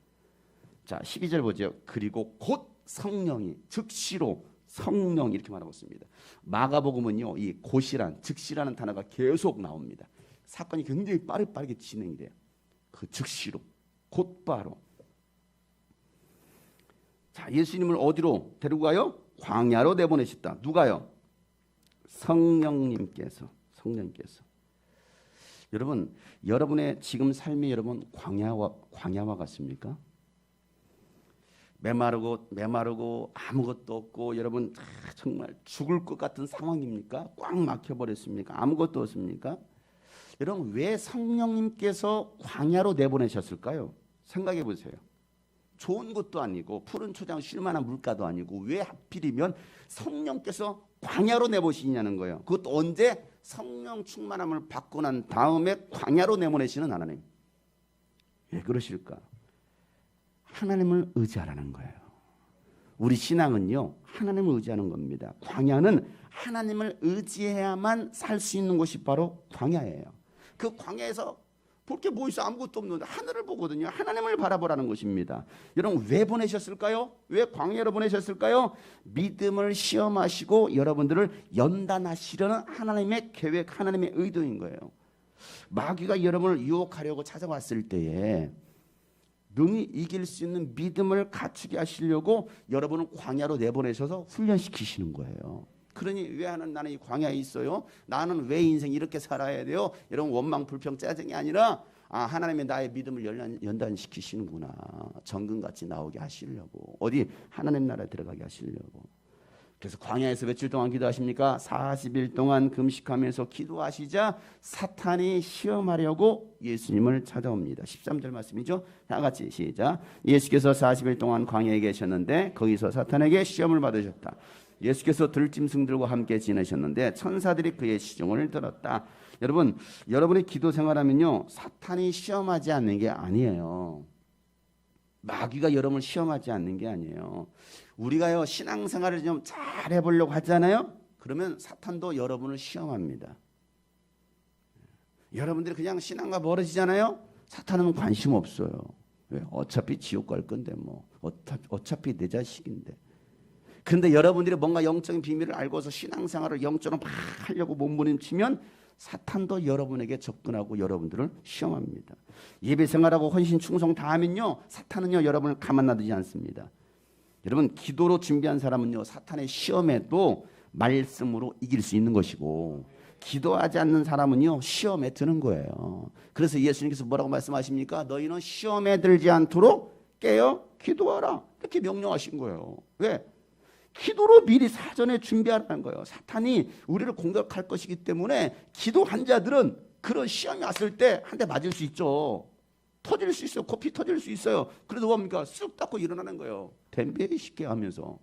자 12절 보죠. 그리고 곧 성령이, 즉시로 성령, 이렇게 말하고 있습니다. 마가복음은요, 이 곧이란, 즉시라는 단어가 계속 나옵니다. 사건이 굉장히 빠르게 진행이 돼요. 그 즉시로, 곧바로. 자, 예수님을 어디로 데리고 가요? 광야로 내보내셨다. 누가요? 성령님께서. 여러분, 여러분의 지금 삶이 여러분 광야와 같습니까? 메마르고 아무것도 없고 여러분 정말 죽을 것 같은 상황입니까? 꽉 막혀버렸습니까? 아무것도 없습니까? 여러분, 왜 성령님께서 광야로 내보내셨을까요? 생각해 보세요. 좋은 것도 아니고 푸른 초장 쉴 만한 물가도 아니고 왜 하필이면 성령께서 광야로 내보시냐는 거예요. 그것도 언제? 성령 충만함을 받고 난 다음에 광야로 내보내시는 하나님. 왜 그러실까? 하나님을 의지하라는 거예요. 우리 신앙은요, 하나님을 의지하는 겁니다. 광야는 하나님을 의지해야만 살 수 있는 곳이 바로 광야예요. 그 광야에서 볼 게 뭐 있어? 아무것도 없는데 하늘을 보거든요. 하나님을 바라보라는 것입니다. 여러분, 왜 보내셨을까요? 왜 광야로 보내셨을까요? 믿음을 시험하시고 여러분들을 연단하시려는 하나님의 계획, 하나님의 의도인 거예요. 마귀가 여러분을 유혹하려고 찾아왔을 때에 능히 이길 수 있는 믿음을 갖추게 하시려고 여러분을 광야로 내보내셔서 훈련시키시는 거예요. 그러니 왜 나는 이 광야에 있어요? 나는 왜 인생 이렇게 살아야 돼요? 이런 원망, 불평, 짜증이 아니라 하나님이 나의 믿음을 연단시키시는구나. 정금같이 나오게 하시려고. 어디? 하나님 나라에 들어가게 하시려고. 그래서 광야에서 며칠 동안 기도하십니까? 40일 동안 금식하면서 기도하시자 사탄이 시험하려고 예수님을 찾아옵니다. 13절 말씀이죠. 다 같이 시작. 예수께서 40일 동안 광야에 계셨는데 거기서 사탄에게 시험을 받으셨다. 예수께서 들짐승들과 함께 지내셨는데 천사들이 그의 시종을 들었다. 여러분, 여러분의 기도 생활하면요, 사탄이 시험하지 않는 게 아니에요. 마귀가 여러분을 시험하지 않는 게 아니에요. 우리가요, 신앙생활을 좀 잘 해보려고 하잖아요. 그러면 사탄도 여러분을 시험합니다. 여러분들이 그냥 신앙과 멀어지잖아요. 사탄은 관심 없어요. 왜? 어차피 지옥 갈 건데 뭐 어차피 내 자식인데. 그런데 여러분들이 뭔가 영적인 비밀을 알고서 신앙생활을 영적으로 막 하려고 몸부림치면 사탄도 여러분에게 접근하고 여러분들을 시험합니다. 예배 생활하고 헌신 충성 다 하면요, 사탄은요 여러분을 가만 놔두지 않습니다. 여러분, 기도로 준비한 사람은요 사탄의 시험에도 말씀으로 이길 수 있는 것이고, 기도하지 않는 사람은요 시험에 드는 거예요. 그래서 예수님께서 뭐라고 말씀하십니까? 너희는 시험에 들지 않도록 깨어 기도하라, 이렇게 명령하신 거예요. 왜? 기도로 미리 사전에 준비하라는 거예요. 사탄이 우리를 공격할 것이기 때문에 기도한 자들은 그런 시험이 왔을 때 한 대 맞을 수 있죠. 터질 수 있어요. 코피 터질 수 있어요. 그래도 뭡니까? 쓱 닦고 일어나는 거예요. 댐베 쉽게 하면서.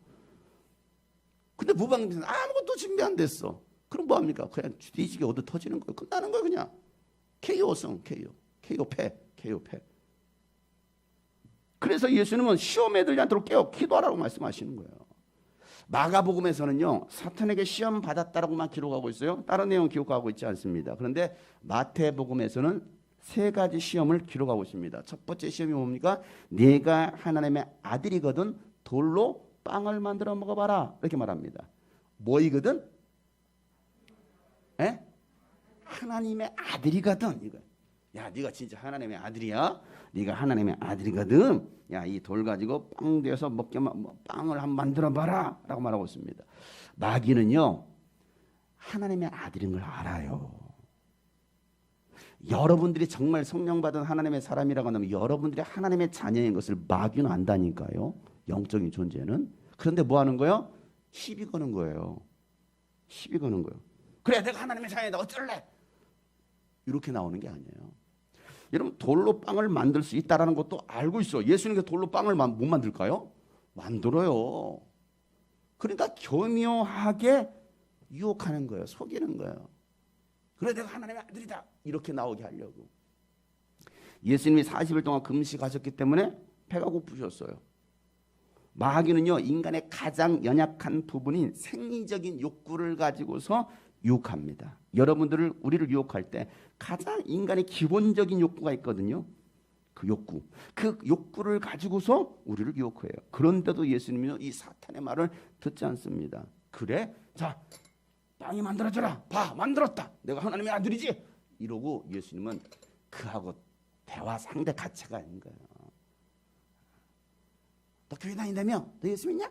근데 무방비는 아무것도 준비 안 됐어. 그럼 뭐합니까? 그냥 뒤지게 얻어 터지는 거예요. 끝나는 거예요. 그냥 KO성, KO 패. 그래서 예수님은 시험에 들지 않도록 깨어 기도하라고 말씀하시는 거예요. 마가복음에서는요 사탄에게 시험 받았다라고만 기록하고 있어요. 다른 내용 기록하고 있지 않습니다. 그런데 마태복음에서는 세 가지 시험을 기록하고 있습니다. 첫 번째 시험이 뭡니까? 네가 하나님의 아들이거든 돌로 빵을 만들어 먹어봐라, 이렇게 말합니다. 뭐이거든? 에? 하나님의 아들이거든. 이거. 야, 네가 진짜 하나님의 아들이야? 네가 하나님의 아들이거든. 야, 이 돌 가지고 빵 되어서 빵을 한번 만들어봐라 라고 말하고 있습니다. 마귀는요 하나님의 아들인 걸 알아요. 여러분들이 정말 성령 받은 하나님의 사람이라고 하면 여러분들이 하나님의 자녀인 것을 마귀는 안다니까요. 영적인 존재는. 그런데 뭐 하는 거예요? 시비 거는 거예요. 시비 거는 거예요. 그래, 내가 하나님의 자녀다 어쩔래? 이렇게 나오는 게 아니에요. 여러분, 돌로 빵을 만들 수 있다는 것도 알고 있어. 예수님께서 돌로 빵을 못 만들까요? 만들어요. 그러니까 교묘하게 유혹하는 거예요. 속이는 거예요. 그래, 내가 하나님의 아들이다, 이렇게 나오게 하려고. 예수님이 40일 동안 금식하셨기 때문에 배가 고프셨어요. 마귀는요 인간의 가장 연약한 부분인 생리적인 욕구를 가지고서 유혹합니다. 여러분들을, 우리를 유혹할 때 가장 인간의 기본적인 욕구가 있거든요. 그 욕구를 가지고서 우리를 유혹해요. 그런데도 예수님은 이 사탄의 말을 듣지 않습니다. 그래? 자, 빵이 만들어져라. 봐, 만들었다. 내가 하나님의 아들이지. 이러고 예수님은 그하고 대화 상대 가치가 아닌 거예요. 너 교회 다닌다며? 너 예수 믿냐?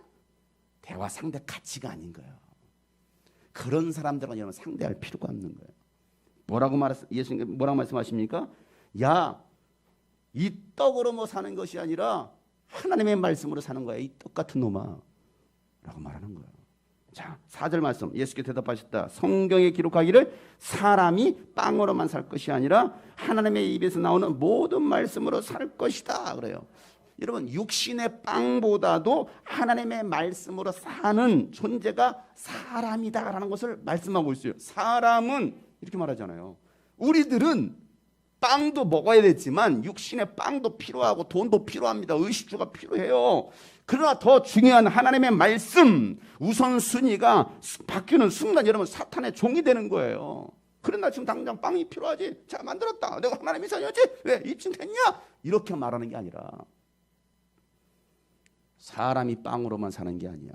대화 상대 가치가 아닌 거예요. 그런 사람들은 여러분 상대할 필요가 없는 거예요. 예수님 뭐라고 말씀하십니까? 야, 이 떡으로 뭐 사는 것이 아니라 하나님의 말씀으로 사는 거야. 이 떡 같은 놈아. 라고 말하는 거예요. 자, 4절 말씀. 예수께 대답하셨다. 성경에 기록하기를 사람이 빵으로만 살 것이 아니라 하나님의 입에서 나오는 모든 말씀으로 살 것이다. 그래요. 여러분, 육신의 빵보다도 하나님의 말씀으로 사는 존재가 사람이다라는 것을 말씀하고 있어요. 사람은 이렇게 말하잖아요. 우리들은 빵도 먹어야 되지만 육신의 빵도 필요하고 돈도 필요합니다. 의식주가 필요해요. 그러나 더 중요한 하나님의 말씀 우선순위가 바뀌는 순간 여러분 사탄의 종이 되는 거예요. 그래, 나 지금 당장 빵이 필요하지. 자, 만들었다. 내가 하나님의 자녀지. 왜? 입증 됐냐? 이렇게 말하는 게 아니라 사람이 빵으로만 사는 게 아니야.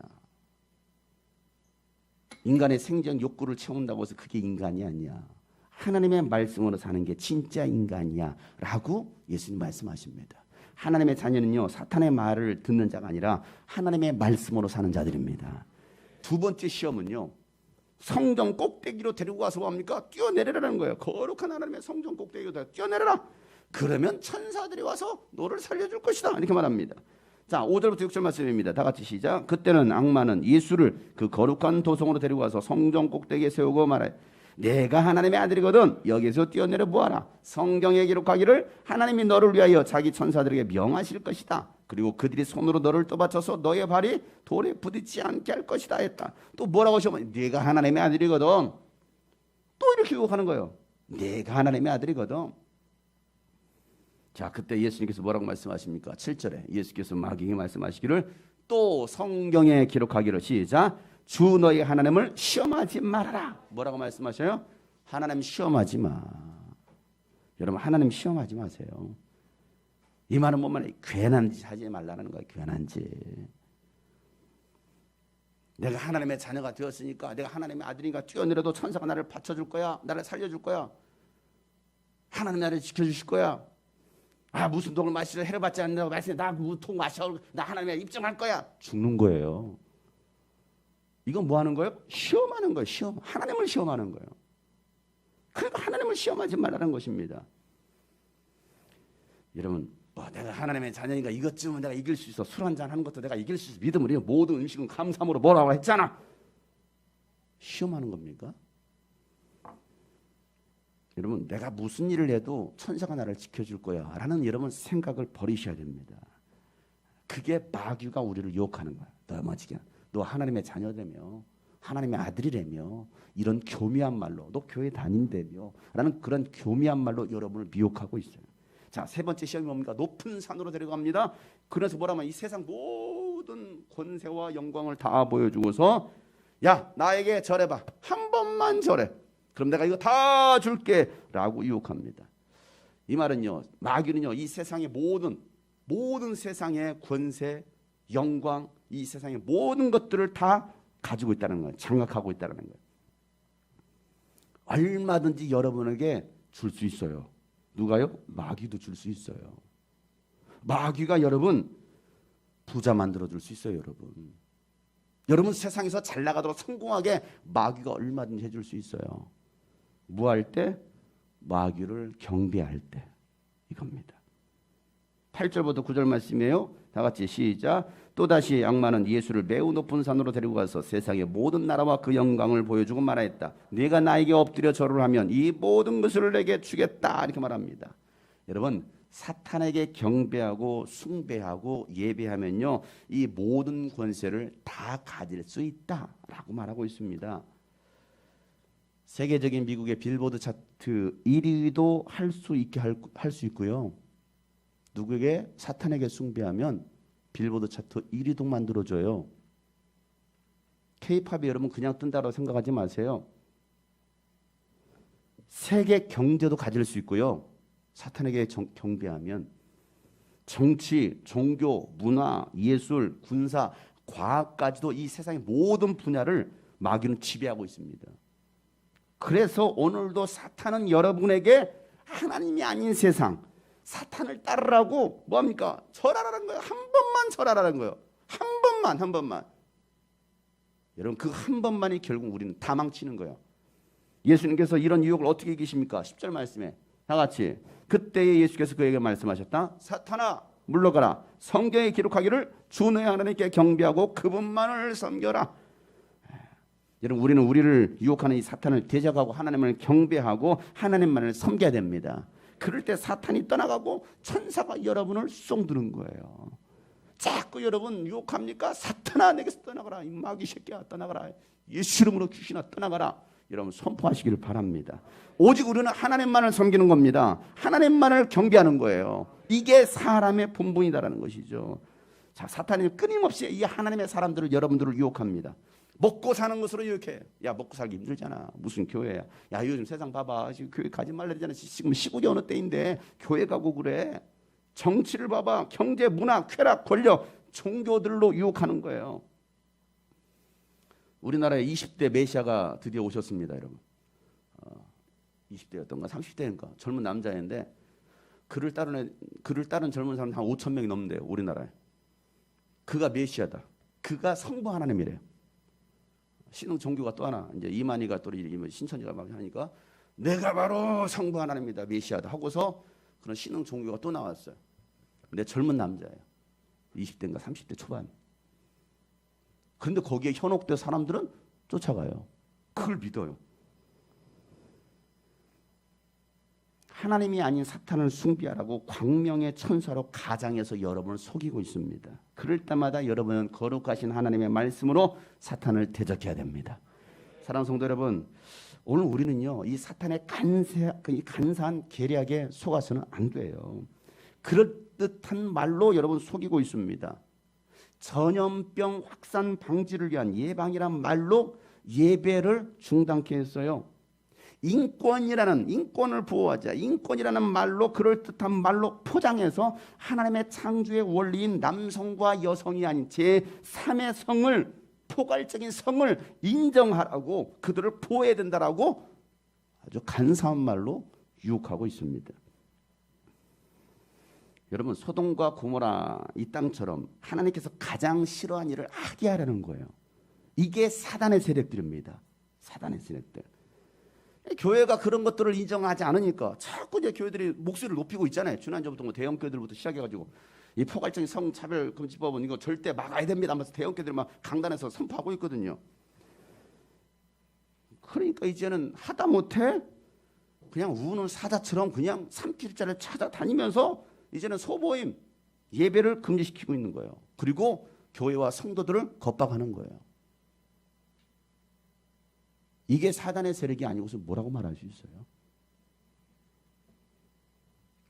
인간의 생존 욕구를 채운다고 해서 그게 인간이 아니야. 하나님의 말씀으로 사는 게 진짜 인간이야 라고 예수님 말씀하십니다. 하나님의 자녀는요 사탄의 말을 듣는 자가 아니라 하나님의 말씀으로 사는 자들입니다. 두 번째 시험은요 성전 꼭대기로 데리고 가서 뭡니까? 뛰어내리라는 거예요. 거룩한 하나님의 성전 꼭대기로 뛰어내려라. 그러면 천사들이 와서 너를 살려줄 것이다, 이렇게 말합니다. 자, 5절부터 6절 말씀입니다. 다 같이 시작. 그때는 악마는 예수를 그 거룩한 도성으로 데리고 가서 성전 꼭대기에 세우고 말해, 내가 하나님의 아들이거든 여기서 뛰어내려 보아라. 성경에 기록하기를 하나님이 너를 위하여 자기 천사들에게 명하실 것이다. 그리고 그들이 손으로 너를 떠받쳐서 너의 발이 돌에 부딪지 않게 할 것이다 했다. 또 뭐라고 하시면 내가 하나님의 아들이거든. 또 이렇게 유혹하는 거예요. 내가 하나님의 아들이거든. 자, 그때 예수님께서 뭐라고 말씀하십니까? 7절에 예수께서 마귀에게 말씀하시기를 또 성경에 기록하기를 시작. 주 너희 하나님을 시험하지 말아라. 뭐라고 말씀하셔요? 하나님 시험하지 마. 여러분 하나님 시험하지 마세요. 이 말은 뭐만 괜한 짓 하지 말라는 거예요. 괜한 짓. 내가 하나님의 자녀가 되었으니까 내가 하나님의 아들이니까 뛰어내려도 천사가 나를 받쳐줄 거야. 나를 살려줄 거야. 하나님 나를 지켜주실 거야. 아 무슨 독을 마시려 해를 받지 않는다고 말씀해. 나 무슨 독 마셔. 나 하나님에 입증할 거야. 죽는 거예요. 이건 뭐 하는 거예요? 시험하는 거예요. 시험. 하나님을 시험하는 거예요. 그러니까 하나님을 시험하지 말라는 것입니다. 여러분 내가 하나님의 자녀니까 이것쯤은 내가 이길 수 있어. 술 한잔 하는 것도 내가 이길 수 있어. 믿음으로 모든 음식은 감사함으로 뭐라고 했잖아. 시험하는 겁니까? 여러분 내가 무슨 일을 해도 천사가 나를 지켜줄 거야 라는 여러분 생각을 버리셔야 됩니다. 그게 마귀가 우리를 유혹하는 거야. 넘어지게. 너 하나님의 자녀되며 하나님의 아들이라며 이런 교미한 말로 너 교회 다닌다며 라는 그런 교미한 말로 여러분을 미혹하고 있어요. 자, 세 번째 시험이 뭡니까? 높은 산으로 데려갑니다. 그래서 뭐라면 이 세상 모든 권세와 영광을 다 보여주고서 야 나에게 절해봐. 한 번만 절해. 그럼 내가 이거 다 줄게 라고 유혹합니다. 이 말은요 마귀는요 이 세상의 모든 세상의 권세 영광 이 세상의 모든 것들을 다 가지고 있다는 거예요. 장악하고 있다는 거예요. 얼마든지 여러분에게 줄 수 있어요. 누가요? 마귀도 줄 수 있어요. 마귀가 여러분 부자 만들어줄 수 있어요. 여러분 세상에서 잘 나가도록 성공하게 마귀가 얼마든지 해줄 수 있어요. 뭐 할 때? 마귀를 경배할 때 이겁니다. 8절부터 9절 말씀이에요. 다 같이 시작. 또다시 악마는 예수를 매우 높은 산으로 데리고 가서 세상의 모든 나라와 그 영광을 보여주고 말하였다. 네가 나에게 엎드려 절을 하면 이 모든 것을 내게 주겠다. 이렇게 말합니다. 여러분 사탄에게 경배하고 숭배하고 예배하면요 이 모든 권세를 다 가질 수 있다라고 말하고 있습니다. 세계적인 미국의 빌보드 차트 1위도 할 수 있고요. 누구에게 사탄에게 숭배하면 빌보드 차트 1위도 만들어줘요. K-팝이 여러분 그냥 뜬다고 생각하지 마세요. 세계 경제도 가질 수 있고요. 사탄에게 경배하면 정치, 종교, 문화, 예술, 군사, 과학까지도 이 세상의 모든 분야를 마귀는 지배하고 있습니다. 그래서 오늘도 사탄은 여러분에게 하나님이 아닌 세상 사탄을 따르라고 뭐합니까? 절하라는 거예요. 한 번만 절하라는 거예요. 한 번만. 여러분 그 한 번만이 결국 우리는 다 망치는 거예요. 예수님께서 이런 유혹을 어떻게 이기십니까? 10절 말씀에 다 같이 그때에 예수께서 그에게 말씀하셨다. 사탄아 물러가라. 성경에 기록하기를 주 너의 하나님께 경배하고 그분만을 섬겨라. 여러분 우리는 우리를 유혹하는 이 사탄을 대적하고 하나님을 경배하고 하나님만을 섬겨야 됩니다. 그럴 때 사탄이 떠나가고 천사가 여러분을 쏙드는 거예요. 자꾸 여러분 유혹합니까? 사탄아 내게서 떠나가라. 이 마귀 새끼야 떠나가라. 예수 이름으로 귀신아 떠나가라. 여러분 선포하시기를 바랍니다. 오직 우리는 하나님만을 섬기는 겁니다. 하나님만을 경배하는 거예요. 이게 사람의 본분이다라는 것이죠. 자, 사탄이 끊임없이 이 하나님의 사람들을 여러분들을 유혹합니다. 먹고 사는 것으로 이렇게 야 먹고 살기 힘들잖아. 무슨 교회야. 야 요즘 세상 봐봐. 지금 교회 가지 말라 그러잖아. 지금 시국이 어느 때인데 교회 가고 그래. 정치를 봐봐. 경제, 문화, 쾌락, 권력, 종교들로 유혹하는 거예요. 우리나라에 20대 메시아가 드디어 오셨습니다. 여러분 20대였던가 30대인가 젊은 남자인데 그를 따른 젊은 사람 한 5천 명이 넘는데요. 우리나라에. 그가 메시아다. 그가 성부 하나님이래요. 신흥 종교가 또 하나 이제 이만희가 또 신천지가 막 하니까 내가 바로 성부 하나님이다 메시아다 하고서 그런 신흥 종교가 또 나왔어요. 근데 젊은 남자예요. 20대인가 30대 초반. 그런데 거기에 현혹된 사람들은 쫓아가요. 그걸 믿어요. 하나님이 아닌 사탄을 숭배하라고 광명의 천사로 가장해서 여러분을 속이고 있습니다. 그럴 때마다 여러분은 거룩하신 하나님의 말씀으로 사탄을 대적해야 됩니다. 사랑하는 성도 여러분, 오늘 우리는요, 이 사탄의 간사한 계략에 속아서는 안 돼요. 그럴듯한 말로 여러분 속이고 있습니다. 전염병 확산 방지를 위한 예방이란 말로 예배를 중단케 했어요. 인권을 보호하자, 인권이라는 말로 그럴듯한 말로 포장해서 하나님의 창조의 원리인 남성과 여성이 아닌 제3의 성을, 포괄적인 성을 인정하라고, 그들을 보호해야 된다라고 아주 간사한 말로 유혹하고 있습니다. 여러분, 소돔과 고모라 이 땅처럼 하나님께서 가장 싫어하는 일을 하게 하려는 거예요. 이게 사단의 세력들입니다. 사단의 세력들. 교회가 그런 것들을 인정하지 않으니까 자꾸 이제 교회들이 목소리를 높이고 있잖아요. 지난주부터 뭐 대형 교회들부터 시작해가지고 이 포괄적인 성차별 금지법은 이거 절대 막아야 됩니다 하면서 대형 교회들이 막 강단에서 선포하고 있거든요. 그러니까 이제는 하다 못해 그냥 우는 사자처럼 그냥 산길자를 찾아다니면서 이제는 소모임 예배를 금지시키고 있는 거예요. 그리고 교회와 성도들을 겁박하는 거예요. 이게 사단의 세력이 아니고서 뭐라고 말할 수 있어요?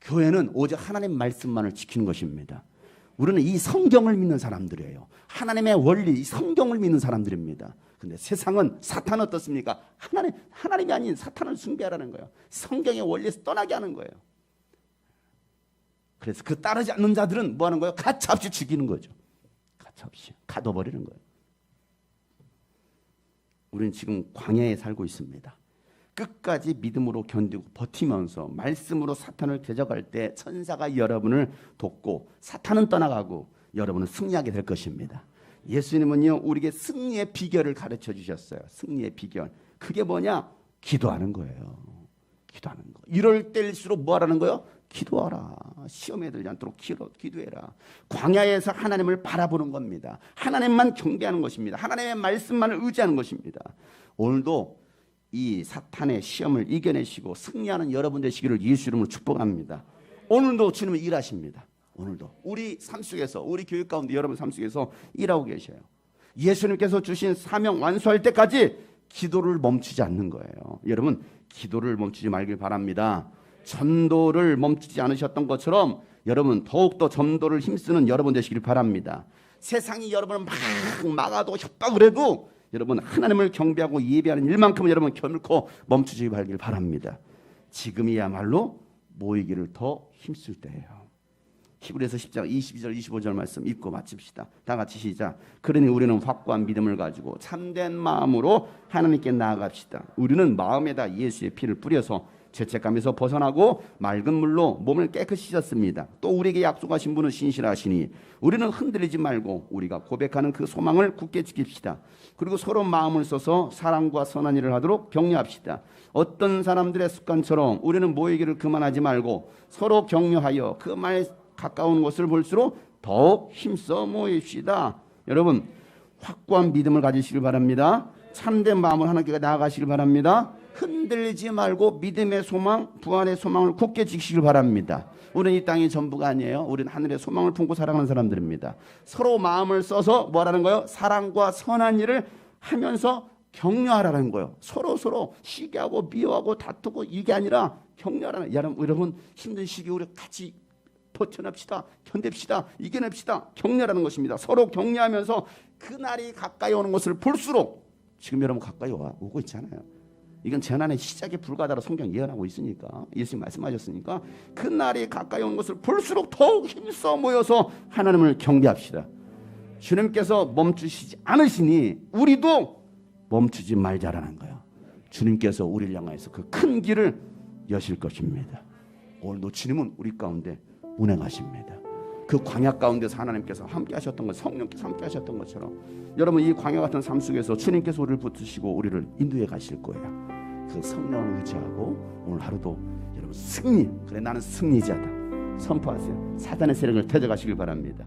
교회는 오직 하나님 말씀만을 지키는 것입니다. 우리는 이 성경을 믿는 사람들이에요. 하나님의 원리, 이 성경을 믿는 사람들입니다. 근데 세상은, 사탄은 어떻습니까? 하나님이 아닌 사탄을 숭배하라는 거예요. 성경의 원리에서 떠나게 하는 거예요. 그래서 그 따르지 않는 자들은 뭐 하는 거예요? 가차없이 죽이는 거죠. 가차없이 가둬버리는 거예요. 우리는 지금 광야에 살고 있습니다. 끝까지 믿음으로 견디고 버티면서 말씀으로 사탄을 대적할 때 천사가 여러분을 돕고 사탄은 떠나가고 여러분은 승리하게 될 것입니다. 예수님은요, 우리에게 승리의 비결을 가르쳐 주셨어요. 승리의 비결. 그게 뭐냐? 기도하는 거예요. 기도하는 거. 이럴 때일수록 뭐 하라는 거예요? 기도하라. 시험에 들지 않도록 기도해라. 광야에서 하나님을 바라보는 겁니다. 하나님만 경배하는 것입니다. 하나님의 말씀만을 의지하는 것입니다. 오늘도 이 사탄의 시험을 이겨내시고 승리하는 여러분 되시기를 예수 이름으로 축복합니다. 오늘도 주님은 일하십니다. 오늘도 우리 삶 속에서, 우리 교회 가운데 여러분 삶 속에서 일하고 계셔요. 예수님께서 주신 사명 완수할 때까지 기도를 멈추지 않는 거예요. 여러분, 기도를 멈추지 말길 바랍니다. 전도를 멈추지 않으셨던 것처럼 여러분 더욱더 전도를 힘쓰는 여러분 되시길 바랍니다. 세상이 여러분을 막 막아도 협박을 해도 여러분 하나님을 경배하고 예배하는 일만큼은 여러분 결코 멈추지 말길 바랍니다. 지금이야말로 모이기를 더 힘쓸 때예요. 히브리서 10장 22절 25절 말씀 읽고 마칩시다. 다 같이 시작. 그러니 우리는 확고한 믿음을 가지고 참된 마음으로 하나님께 나아갑시다. 우리는 마음에다 예수의 피를 뿌려서 죄책감에서 벗어나고 맑은 물로 몸을 깨끗이 씻었습니다. 또 우리에게 약속하신 분은 신실하시니 우리는 흔들리지 말고 우리가 고백하는 그 소망을 굳게 지킵시다. 그리고 서로 마음을 써서 사랑과 선한 일을 하도록 격려합시다. 어떤 사람들의 습관처럼 우리는 모이기를 그만하지 말고 서로 격려하여 그 말 가까운 것을 볼수록 더욱 힘써 모입시다. 여러분, 확고한 믿음을 가지시길 바랍니다. 참된 마음을 하나님께 나아가시길 바랍니다. 흔들리지 말고 믿음의 소망, 부활의 소망을 굳게 지키시길 바랍니다. 우리는 이 땅의 전부가 아니에요. 우리는 하늘의 소망을 품고 살아가는 사람들입니다. 서로 마음을 써서 뭐라는 거예요? 사랑과 선한 일을 하면서 격려하라는 거예요. 서로 시기하고 미워하고 다투고 이게 아니라 격려하라는. 여러분 힘든 시기 우리 같이 버텨냅시다. 견딥시다. 이겨냅시다. 격려라는 것입니다. 서로 격려하면서 그날이 가까이 오는 것을 볼수록 지금 여러분 가까이 오고 있잖아요. 이건 재난의 시작에 불과하다고 성경 예언하고 있으니까, 예수님 말씀하셨으니까 그날이 가까이 오는 것을 볼수록 더욱 힘써 모여서 하나님을 경배합시다. 주님께서 멈추시지 않으시니 우리도 멈추지 말자라는 거예요. 주님께서 우리를 향해서 그 큰 길을 여실 것입니다. 오늘도 주님은 우리 가운데 운행하십니다. 그 광야 가운데서 하나님께서 함께 하셨던 것, 성령께서 함께 하셨던 것처럼 여러분 이 광야 같은 삶 속에서 주님께서 우리를 붙드시고 우리를 인도해 가실 거예요. 그 성령을 의지하고 오늘 하루도 여러분 승리, 그래 나는 승리자다 선포하세요. 사단의 세력을 대적하시길 바랍니다.